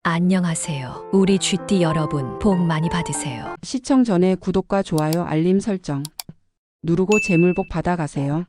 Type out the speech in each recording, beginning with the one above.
안녕하세요. 우리 쥐띠 여러분, 복 많이 받으세요. 시청 전에 구독과 좋아요, 알림 설정 누르고 재물복 받아가세요.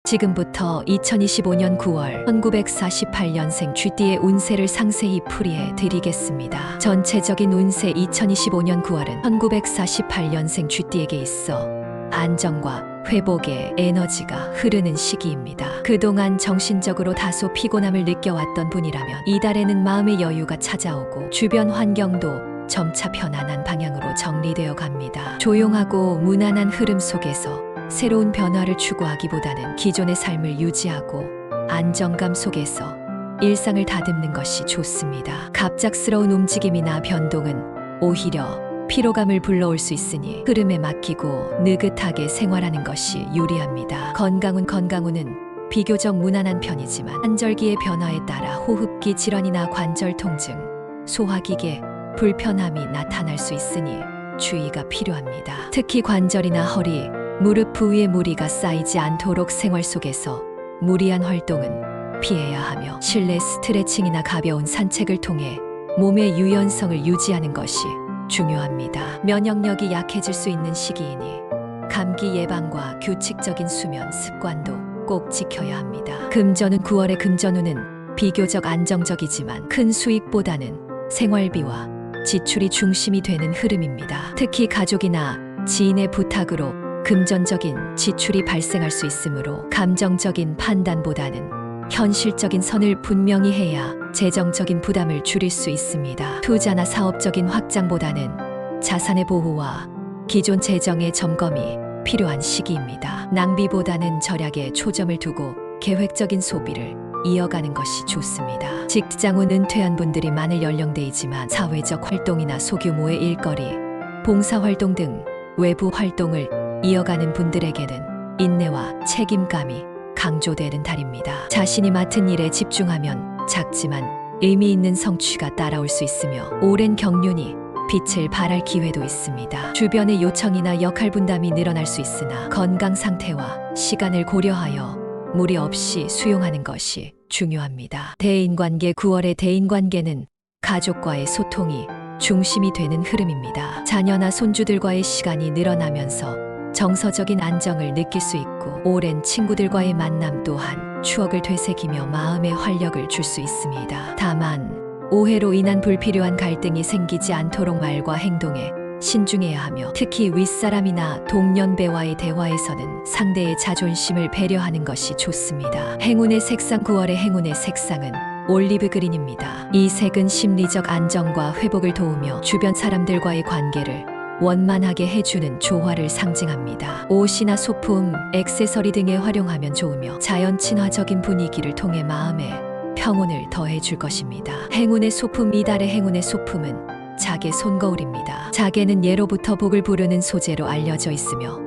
지금부터 2025년 9월 1948년생 쥐띠의 운세를 상세히 풀이해 드리겠습니다. 전체적인 운세 2025년 9월은 1948년생 쥐띠에게 있어 안정과 회복의 에너지가 흐르는 시기입니다. 그동안 정신적으로 다소 피곤함을 느껴왔던 분이라면 이달에는 마음의 여유가 찾아오고 주변 환경도 점차 편안한 방향으로 정리되어 갑니다. 조용하고 무난한 흐름 속에서 새로운 변화를 추구하기보다는 기존의 삶을 유지하고 안정감 속에서 일상을 다듬는 것이 좋습니다. 갑작스러운 움직임이나 변동은 오히려 피로감을 불러올 수 있으니 흐름에 맡기고 느긋하게 생활하는 것이 유리합니다. 건강운은 비교적 무난한 편이지만 환절기의 변화에 따라 호흡기 질환이나 관절 통증, 소화기계 불편함이 나타날 수 있으니 주의가 필요합니다. 특히 관절이나 허리, 무릎 부위에 무리가 쌓이지 않도록 생활 속에서 무리한 활동은 피해야 하며 실내 스트레칭이나 가벼운 산책을 통해 몸의 유연성을 유지하는 것이 중요합니다. 면역력이 약해질 수 있는 시기이니 감기 예방과 규칙적인 수면 습관도 꼭 지켜야 합니다. 금전운 9월의 금전운은 비교적 안정적이지만 큰 수익보다는 생활비와 지출이 중심이 되는 흐름입니다. 특히 가족이나 지인의 부탁으로 금전적인 지출이 발생할 수 있으므로 감정적인 판단보다는 현실적인 선을 분명히 해야 재정적인 부담을 줄일 수 있습니다. 투자나 사업적인 확장보다는 자산의 보호와 기존 재정의 점검이 필요한 시기입니다. 낭비보다는 절약에 초점을 두고 계획적인 소비를 이어가는 것이 좋습니다. 직장운 은퇴한 분들이 많을 연령대이지만 사회적 활동이나 소규모의 일거리, 봉사활동 등 외부 활동을 이어가는 분들에게는 인내와 책임감이 강조되는 달입니다. 자신이 맡은 일에 집중하면 작지만 의미 있는 성취가 따라올 수 있으며 오랜 경륜이 빛을 발할 기회도 있습니다. 주변의 요청이나 역할 분담이 늘어날 수 있으나 건강 상태와 시간을 고려하여 무리 없이 수용하는 것이 중요합니다. 대인관계 9월의 대인관계는 가족과의 소통이 중심이 되는 흐름입니다. 자녀나 손주들과의 시간이 늘어나면서 정서적인 안정을 느낄 수 있고 오랜 친구들과의 만남 또한 추억을 되새기며 마음에 활력을 줄 수 있습니다. 다만 오해로 인한 불필요한 갈등이 생기지 않도록 말과 행동에 신중해야 하며 특히 윗사람이나 동년배와의 대화에서는 상대의 자존심을 배려하는 것이 좋습니다. 행운의 색상 9월의 행운의 색상은 올리브 그린입니다. 이 색은 심리적 안정과 회복을 도우며 주변 사람들과의 관계를 원만하게 해주는 조화를 상징합니다. 옷이나 소품, 액세서리 등에 활용하면 좋으며 자연 친화적인 분위기를 통해 마음에 평온을 더해줄 것입니다. 행운의 소품 이달의 행운의 소품은 자개 손거울입니다. 자개는 예로부터 복을 부르는 소재로 알려져 있으며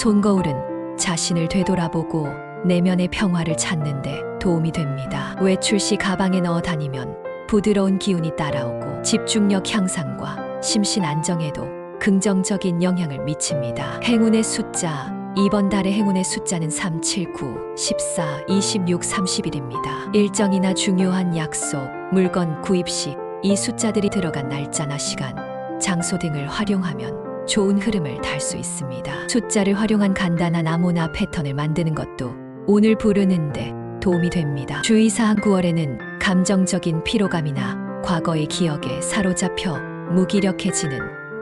손거울은 자신을 되돌아보고 내면의 평화를 찾는 데 도움이 됩니다. 외출 시 가방에 넣어 다니면 부드러운 기운이 따라오고 집중력 향상과 심신 안정에도 긍정적인 영향을 미칩니다. 행운의 숫자 이번 달의 행운의 숫자는 3, 7, 9, 14, 26, 30일입니다. 일정이나 중요한 약속, 물건 구입 시 이 숫자들이 들어간 날짜나 시간, 장소 등을 활용하면 좋은 흐름을 탈 수 있습니다. 숫자를 활용한 간단한 암호나 패턴을 만드는 것도 운을 부르는데 도움이 됩니다. 주의사항 9월에는 감정적인 피로감이나 과거의 기억에 사로잡혀 무기력해지는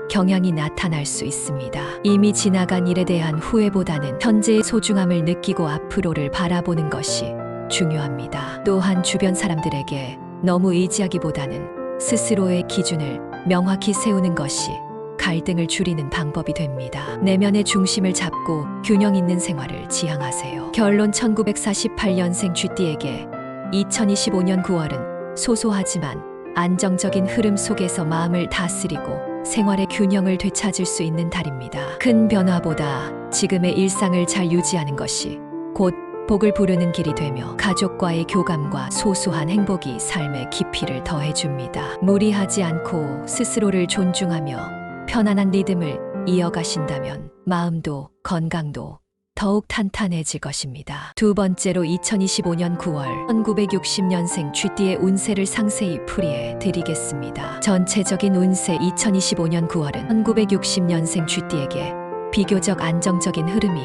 경향이 나타날 수 있습니다. 이미 지나간 일에 대한 후회보다는 현재의 소중함을 느끼고 앞으로를 바라보는 것이 중요합니다. 또한 주변 사람들에게 너무 의지하기보다는 스스로의 기준을 명확히 세우는 것이 갈등을 줄이는 방법이 됩니다. 내면의 중심을 잡고 균형 있는 생활을 지향하세요. 결론 1948년생 쥐띠에게 2025년 9월은 소소하지만 안정적인 흐름 속에서 마음을 다스리고 생활의 균형을 되찾을 수 있는 달입니다. 큰 변화보다 지금의 일상을 잘 유지하는 것이 곧 복을 부르는 길이 되며 가족과의 교감과 소소한 행복이 삶의 깊이를 더해줍니다. 무리하지 않고 스스로를 존중하며 편안한 리듬을 이어가신다면 마음도 건강도 더욱 탄탄해질 것입니다. 두 번째로 2025년 9월 1960년생 쥐띠의 운세를 상세히 풀이해 드리겠습니다. 전체적인 운세 2025년 9월은 1960년생 쥐띠에게 비교적 안정적인 흐름이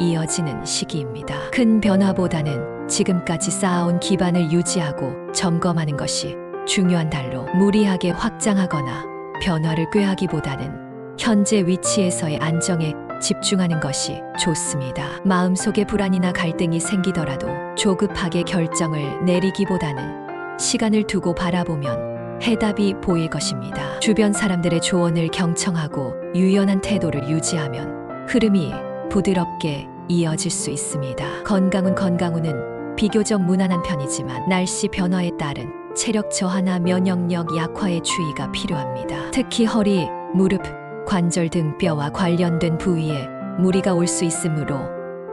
이어지는 시기입니다. 큰 변화보다는 지금까지 쌓아온 기반을 유지하고 점검하는 것이 중요한 달로 무리하게 확장하거나 변화를 꾀하기보다는 현재 위치에서의 안정에 집중하는 것이 좋습니다. 마음속에 불안이나 갈등이 생기더라도 조급하게 결정을 내리기보다는 시간을 두고 바라보면 해답이 보일 것입니다. 주변 사람들의 조언을 경청하고 유연한 태도를 유지하면 흐름이 부드럽게 이어질 수 있습니다. 건강운은 비교적 무난한 편이지만 날씨 변화에 따른 체력 저하나 면역력 약화에 주의가 필요합니다. 특히 허리, 무릎, 관절 등 뼈와 관련된 부위에 무리가 올 수 있으므로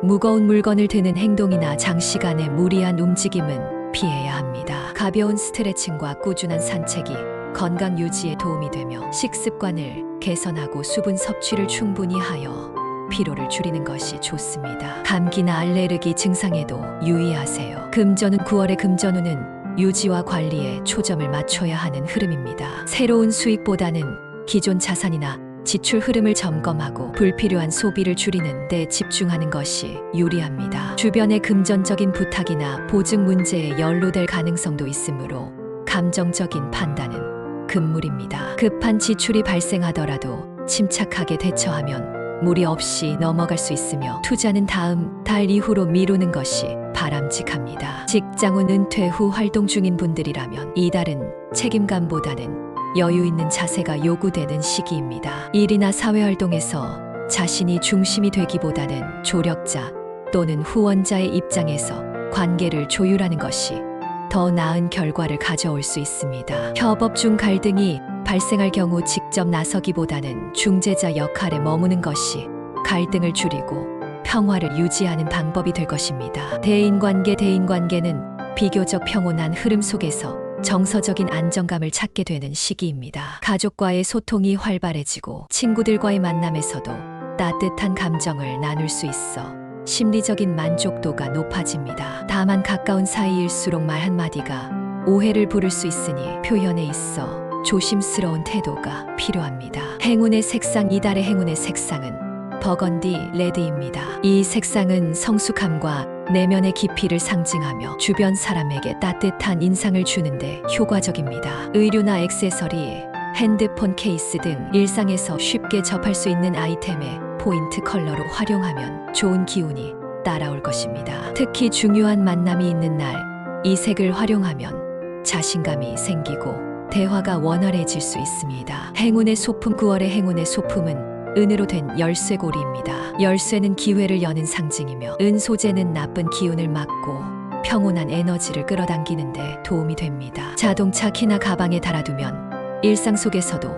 무거운 물건을 드는 행동이나 장시간의 무리한 움직임은 피해야 합니다. 가벼운 스트레칭과 꾸준한 산책이 건강 유지에 도움이 되며 식습관을 개선하고 수분 섭취를 충분히 하여 피로를 줄이는 것이 좋습니다. 감기나 알레르기 증상에도 유의하세요. 금전운 9월의 금전운은 유지와 관리에 초점을 맞춰야 하는 흐름입니다. 새로운 수익보다는 기존 자산이나 지출 흐름을 점검하고 불필요한 소비를 줄이는 데 집중하는 것이 유리합니다. 주변의 금전적인 부탁이나 보증 문제에 연루될 가능성도 있으므로 감정적인 판단은 금물입니다. 급한 지출이 발생하더라도 침착하게 대처하면 무리 없이 넘어갈 수 있으며 투자는 다음 달 이후로 미루는 것이 바람직합니다. 직장운 은퇴 후 활동 중인 분들이라면 이달은 책임감보다는 여유 있는 자세가 요구되는 시기입니다. 일이나 사회활동에서 자신이 중심이 되기보다는 조력자 또는 후원자의 입장에서 관계를 조율하는 것이 더 나은 결과를 가져올 수 있습니다. 협업 중 갈등이 발생할 경우 직접 나서기보다는 중재자 역할에 머무는 것이 갈등을 줄이고 평화를 유지하는 방법이 될 것입니다. 대인관계는 비교적 평온한 흐름 속에서 정서적인 안정감을 찾게 되는 시기입니다. 가족과의 소통이 활발해지고 친구들과의 만남에서도 따뜻한 감정을 나눌 수 있어 심리적인 만족도가 높아집니다. 다만 가까운 사이일수록 말 한마디가 오해를 부를 수 있으니 표현에 있어 조심스러운 태도가 필요합니다. 행운의 색상 이달의 행운의 색상은 버건디 레드입니다. 이 색상은 성숙함과 내면의 깊이를 상징하며 주변 사람에게 따뜻한 인상을 주는데 효과적입니다. 의류나 액세서리, 핸드폰 케이스 등 일상에서 쉽게 접할 수 있는 아이템에 포인트 컬러로 활용하면 좋은 기운이 따라올 것입니다. 특히 중요한 만남이 있는 날 이 색을 활용하면 자신감이 생기고 대화가 원활해질 수 있습니다. 행운의 소품 9월의 행운의 소품은 은으로 된 열쇠고리입니다. 열쇠는 기회를 여는 상징이며 은 소재는 나쁜 기운을 막고 평온한 에너지를 끌어당기는 데 도움이 됩니다. 자동차 키나 가방에 달아두면 일상 속에서도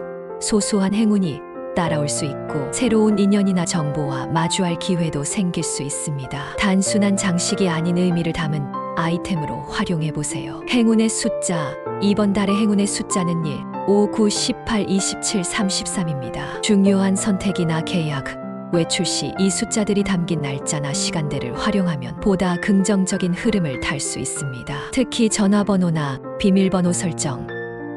소소한 행운이 따라올 수 있고 새로운 인연이나 정보와 마주할 기회도 생길 수 있습니다. 단순한 장식이 아닌 의미를 담은 아이템으로 활용해 보세요. 행운의 숫자 이번 달의 행운의 숫자는 1, 5, 9, 18, 27, 33입니다. 중요한 선택이나 계약, 외출 시 이 숫자들이 담긴 날짜나 시간대를 활용하면 보다 긍정적인 흐름을 탈 수 있습니다. 특히 전화번호나 비밀번호 설정,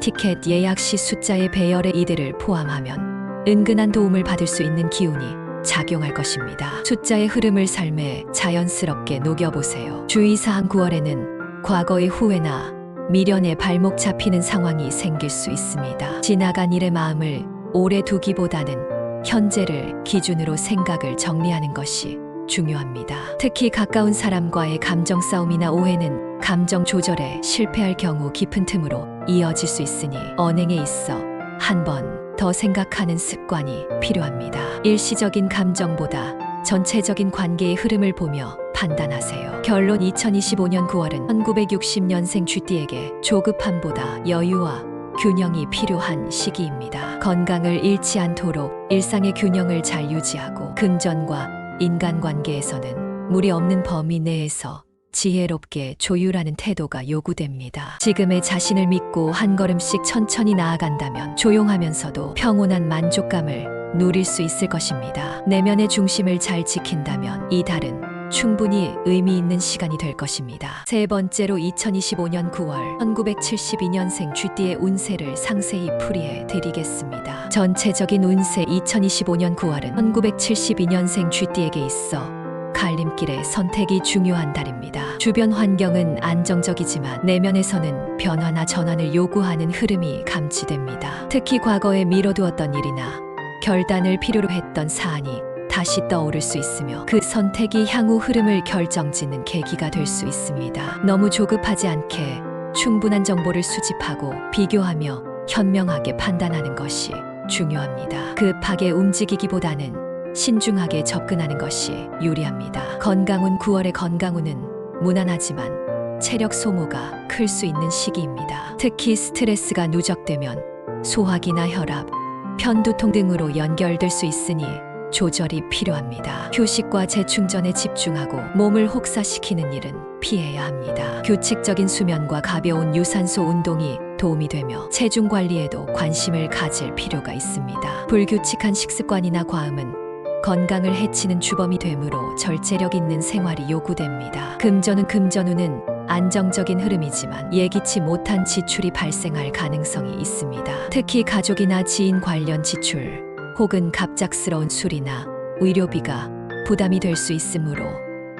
티켓 예약 시 숫자의 배열에 이들을 포함하면 은근한 도움을 받을 수 있는 기운이 작용할 것입니다. 숫자의 흐름을 삶에 자연스럽게 녹여보세요. 주의사항 9월에는 과거의 후회나 미련에 발목 잡히는 상황이 생길 수 있습니다. 지나간 일의 마음을 오래 두기보다는 현재를 기준으로 생각을 정리하는 것이 중요합니다. 특히 가까운 사람과의 감정 싸움이나 오해는 감정 조절에 실패할 경우 깊은 틈으로 이어질 수 있으니 언행에 있어 한 번 더 생각하는 습관이 필요합니다. 일시적인 감정보다 전체적인 관계의 흐름을 보며 판단하세요. 결론 2025년 9월은 1960년생 쥐띠에게 조급함보다 여유와 균형이 필요한 시기입니다. 건강을 잃지 않도록 일상의 균형을 잘 유지하고 금전과 인간관계에서는 무리 없는 범위 내에서 지혜롭게 조율하는 태도가 요구됩니다. 지금의 자신을 믿고 한 걸음씩 천천히 나아간다면 조용하면서도 평온한 만족감을 누릴 수 있을 것입니다. 내면의 중심을 잘 지킨다면 이 달은 충분히 의미 있는 시간이 될 것입니다. 세 번째로 2025년 9월 1972년생 쥐띠의 운세를 상세히 풀이해 드리겠습니다. 전체적인 운세 2025년 9월은 1972년생 쥐띠에게 있어 갈림길의 선택이 중요한 달입니다. 주변 환경은 안정적이지만 내면에서는 변화나 전환을 요구하는 흐름이 감지됩니다. 특히 과거에 미뤄두었던 일이나 결단을 필요로 했던 사안이 다시 떠오를 수 있으며 그 선택이 향후 흐름을 결정짓는 계기가 될 수 있습니다. 너무 조급하지 않게 충분한 정보를 수집하고 비교하며 현명하게 판단하는 것이 중요합니다. 급하게 움직이기보다는 신중하게 접근하는 것이 유리합니다. 건강운 9월의 건강운은 무난하지만 체력 소모가 클 수 있는 시기입니다. 특히 스트레스가 누적되면 소화기나 혈압, 편두통 등으로 연결될 수 있으니 조절이 필요합니다. 휴식과 재충전에 집중하고 몸을 혹사시키는 일은 피해야 합니다. 규칙적인 수면과 가벼운 유산소 운동이 도움이 되며 체중 관리에도 관심을 가질 필요가 있습니다. 불규칙한 식습관이나 과음은 건강을 해치는 주범이 되므로 절제력 있는 생활이 요구됩니다. 금전운은 안정적인 흐름이지만 예기치 못한 지출이 발생할 가능성이 있습니다. 특히 가족이나 지인 관련 지출 혹은 갑작스러운 술이나 의료비가 부담이 될 수 있으므로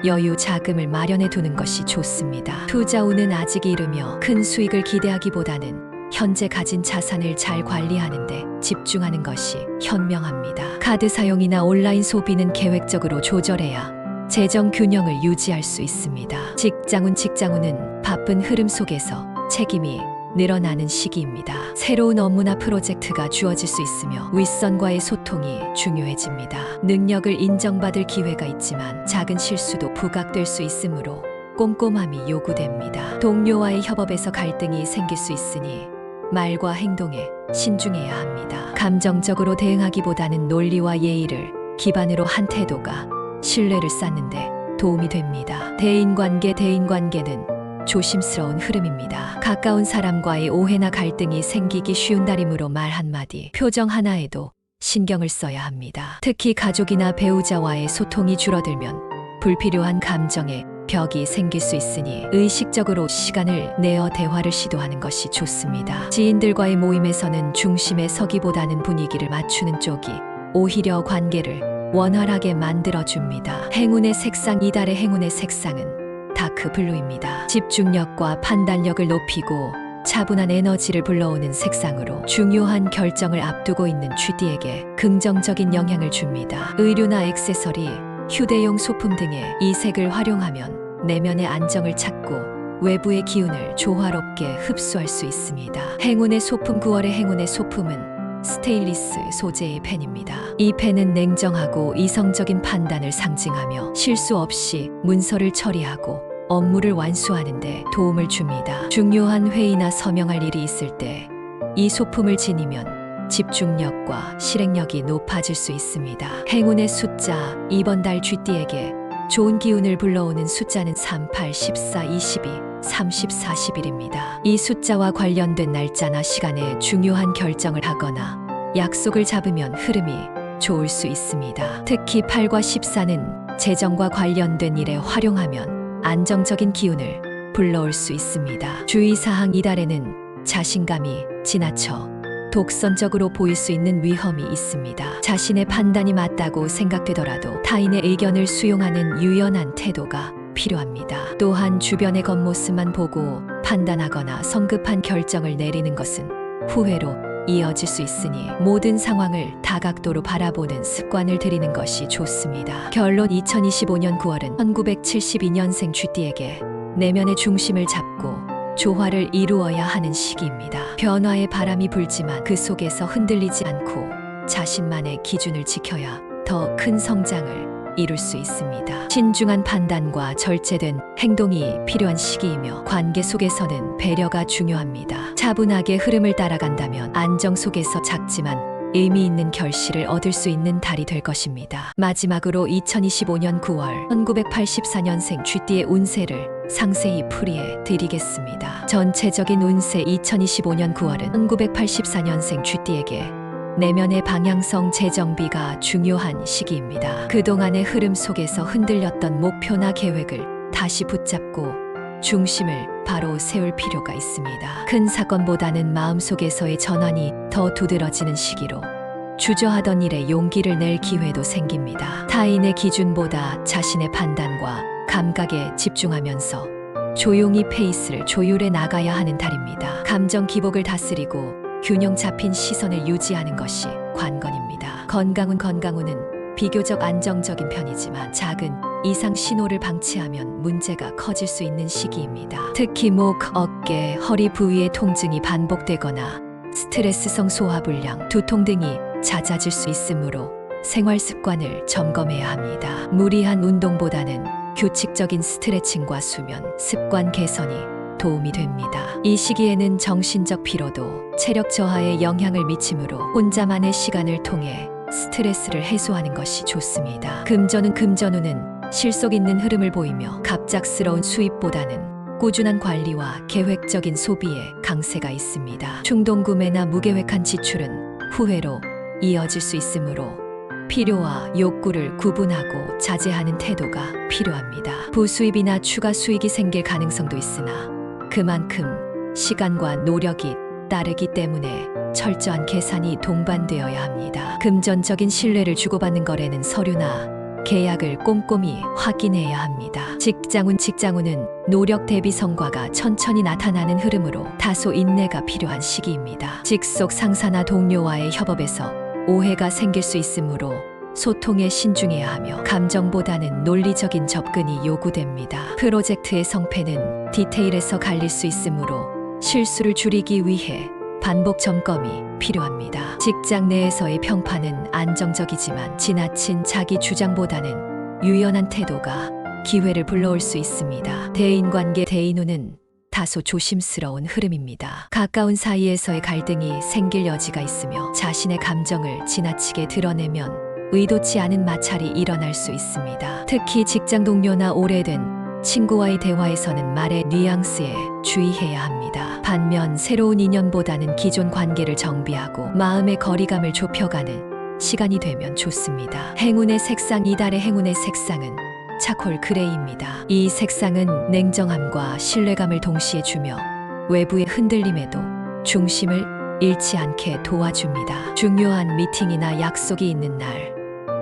여유 자금을 마련해 두는 것이 좋습니다. 투자운은 아직 이르며 큰 수익을 기대하기보다는 현재 가진 자산을 잘 관리하는 데 집중하는 것이 현명합니다. 카드 사용이나 온라인 소비는 계획적으로 조절해야 재정 균형을 유지할 수 있습니다. 직장운은 바쁜 흐름 속에서 책임이 늘어나는 시기입니다. 새로운 업무나 프로젝트가 주어질 수 있으며 윗선과의 소통이 중요해집니다. 능력을 인정받을 기회가 있지만 작은 실수도 부각될 수 있으므로 꼼꼼함이 요구됩니다. 동료와의 협업에서 갈등이 생길 수 있으니 말과 행동에 신중해야 합니다. 감정적으로 대응하기보다는 논리와 예의를 기반으로 한 태도가 신뢰를 쌓는데 도움이 됩니다. 대인관계는 조심스러운 흐름입니다. 가까운 사람과의 오해나 갈등이 생기기 쉬운 달이므로 말 한마디, 표정 하나에도 신경을 써야 합니다. 특히 가족이나 배우자와의 소통이 줄어들면 불필요한 감정에 벽이 생길 수 있으니 의식적으로 시간을 내어 대화를 시도하는 것이 좋습니다. 지인들과의 모임에서는 중심에 서기보다는 분위기를 맞추는 쪽이 오히려 관계를 원활하게 만들어줍니다. 행운의 색상, 이달의 행운의 색상은 다크블루입니다. 집중력과 판단력을 높이고 차분한 에너지를 불러오는 색상으로 중요한 결정을 앞두고 있는 쥐띠에게 긍정적인 영향을 줍니다. 의류나 액세서리, 휴대용 소품 등의 이 색을 활용하면 내면의 안정을 찾고 외부의 기운을 조화롭게 흡수할 수 있습니다. 행운의 소품 9월의 행운의 소품은 스테인리스 소재의 펜입니다. 이 펜은 냉정하고 이성적인 판단을 상징하며 실수 없이 문서를 처리하고 업무를 완수하는 데 도움을 줍니다. 중요한 회의나 서명할 일이 있을 때 이 소품을 지니면 집중력과 실행력이 높아질 수 있습니다. 행운의 숫자, 이번 달 쥐띠에게 좋은 기운을 불러오는 숫자는 38, 14, 22, 30, 41입니다. 이 숫자와 관련된 날짜나 시간에 중요한 결정을 하거나 약속을 잡으면 흐름이 좋을 수 있습니다. 특히 8과 14는 재정과 관련된 일에 활용하면 안정적인 기운을 불러올 수 있습니다. 주의사항, 이달에는 자신감이 지나쳐 독선적으로 보일 수 있는 위험이 있습니다. 자신의 판단이 맞다고 생각되더라도 타인의 의견을 수용하는 유연한 태도가 필요합니다. 또한 주변의 겉모습만 보고 판단하거나 성급한 결정을 내리는 것은 후회로 이어질 수 있으니 모든 상황을 다각도로 바라보는 습관을 들이는 것이 좋습니다. 결론, 2025년 9월은 1972년생 쥐띠에게 내면의 중심을 잡고 조화를 이루어야 하는 시기입니다. 변화의 바람이 불지만 그 속에서 흔들리지 않고 자신만의 기준을 지켜야 더 큰 성장을 이룰 수 있습니다. 신중한 판단과 절제된 행동이 필요한 시기이며 관계 속에서는 배려가 중요합니다. 차분하게 흐름을 따라간다면 안정 속에서 작지만 의미 있는 결실을 얻을 수 있는 달이 될 것입니다. 마지막으로 2025년 9월 1984년생 쥐띠의 운세를 상세히 풀이해 드리겠습니다. 전체적인 운세 2025년 9월은 1984년생 쥐띠에게 내면의 방향성 재정비가 중요한 시기입니다. 그동안의 흐름 속에서 흔들렸던 목표나 계획을 다시 붙잡고 중심을 바로 세울 필요가 있습니다. 큰 사건보다는 마음속에서의 전환이 더 두드러지는 시기로 주저하던 일에 용기를 낼 기회도 생깁니다. 타인의 기준보다 자신의 판단과 감각에 집중하면서 조용히 페이스를 조율해 나가야 하는 달입니다. 감정 기복을 다스리고 균형 잡힌 시선을 유지하는 것이 관건입니다. 건강운은 비교적 안정적인 편이지만 작은 이상 신호를 방치하면 문제가 커질 수 있는 시기입니다. 특히 목, 어깨, 허리 부위의 통증이 반복되거나 스트레스성 소화불량, 두통 등이 잦아질 수 있으므로 생활 습관을 점검해야 합니다. 무리한 운동보다는 규칙적인 스트레칭과 수면, 습관 개선이 도움이 됩니다. 이 시기에는 정신적 피로도 체력 저하에 영향을 미치므로 혼자만의 시간을 통해 스트레스를 해소하는 것이 좋습니다. 금전운은 실속 있는 흐름을 보이며 갑작스러운 수입보다는 꾸준한 관리와 계획적인 소비에 강세가 있습니다. 충동구매나 무계획한 지출은 후회로 이어질 수 있으므로 필요와 욕구를 구분하고 자제하는 태도가 필요합니다. 부수입이나 추가 수익이 생길 가능성도 있으나 그만큼 시간과 노력이 따르기 때문에 철저한 계산이 동반되어야 합니다. 금전적인 신뢰를 주고받는 거래는 서류나 계약을 꼼꼼히 확인해야 합니다. 직장운은 노력 대비 성과가 천천히 나타나는 흐름으로 다소 인내가 필요한 시기입니다. 직속 상사나 동료와의 협업에서 오해가 생길 수 있으므로 소통에 신중해야 하며 감정보다는 논리적인 접근이 요구됩니다. 프로젝트의 성패는 디테일에서 갈릴 수 있으므로 실수를 줄이기 위해 반복 점검이 필요합니다. 직장 내에서의 평판은 안정적이지만 지나친 자기 주장보다는 유연한 태도가 기회를 불러올 수 있습니다. 대인운은 다소 조심스러운 흐름입니다. 가까운 사이에서의 갈등이 생길 여지가 있으며 자신의 감정을 지나치게 드러내면 의도치 않은 마찰이 일어날 수 있습니다. 특히 직장 동료나 오래된 친구와의 대화에서는 말의 뉘앙스에 주의해야 합니다. 반면 새로운 인연보다는 기존 관계를 정비하고 마음의 거리감을 좁혀가는 시간이 되면 좋습니다. 행운의 색상, 이달의 행운의 색상은 차콜 그레이입니다. 이 색상은 냉정함과 신뢰감을 동시에 주며 외부의 흔들림에도 중심을 잃지 않게 도와줍니다. 중요한 미팅이나 약속이 있는 날,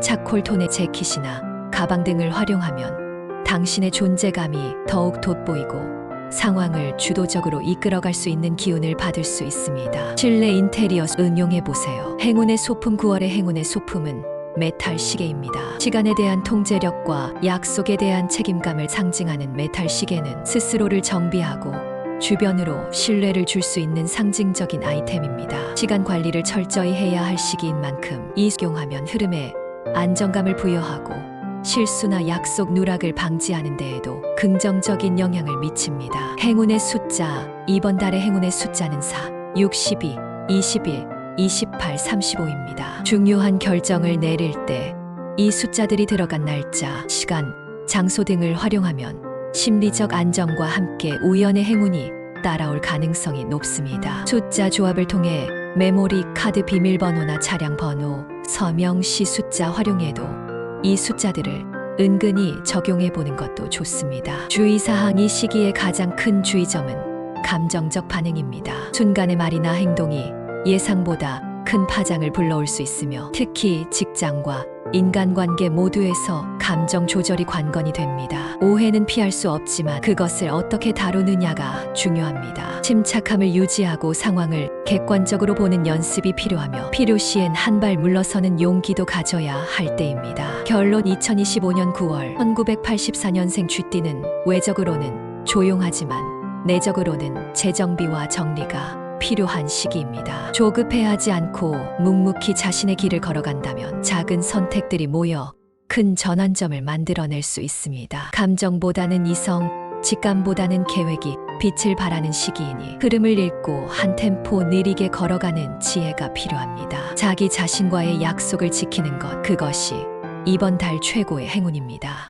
차콜 톤의 재킷이나 가방 등을 활용하면 당신의 존재감이 더욱 돋보이고 상황을 주도적으로 이끌어갈 수 있는 기운을 받을 수 있습니다. 실내 인테리어 응용해보세요. 행운의 소품 9월의 행운의 소품은 메탈 시계입니다. 시간에 대한 통제력과 약속에 대한 책임감을 상징하는 메탈 시계는 스스로를 정비하고 주변으로 신뢰를 줄 수 있는 상징적인 아이템입니다. 시간 관리를 철저히 해야 할 시기인 만큼 이용하면 흐름에 안정감을 부여하고 실수나 약속 누락을 방지하는 데에도 긍정적인 영향을 미칩니다. 행운의 숫자, 이번 달의 행운의 숫자는 4, 62, 21, 28, 35입니다. 중요한 결정을 내릴 때 이 숫자들이 들어간 날짜, 시간, 장소 등을 활용하면 심리적 안정과 함께 우연의 행운이 따라올 가능성이 높습니다. 숫자 조합을 통해 메모리 카드 비밀번호나 차량 번호, 서명 시 숫자 활용해도 이 숫자들을 은근히 적용해 보는 것도 좋습니다. 주의사항, 이 시기의 가장 큰 주의점은 감정적 반응입니다. 순간의 말이나 행동이 예상보다 큰 파장을 불러올 수 있으며 특히 직장과 인간관계 모두에서 감정 조절이 관건이 됩니다. 오해는 피할 수 없지만 그것을 어떻게 다루느냐가 중요합니다. 침착함을 유지하고 상황을 객관적으로 보는 연습이 필요하며 필요시엔 한 발 물러서는 용기도 가져야 할 때입니다. 결론 2025년 9월 1984년생 쥐띠는 외적으로는 조용하지만 내적으로는 재정비와 정리가 필요한 시기입니다. 조급해하지 않고 묵묵히 자신의 길을 걸어간다면 작은 선택들이 모여 큰 전환점을 만들어낼 수 있습니다. 감정보다는 이성, 직감보다는 계획이 빛을 발하는 시기이니 흐름을 읽고 한 템포 느리게 걸어가는 지혜가 필요합니다. 자기 자신과의 약속을 지키는 것, 그것이 이번 달 최고의 행운입니다.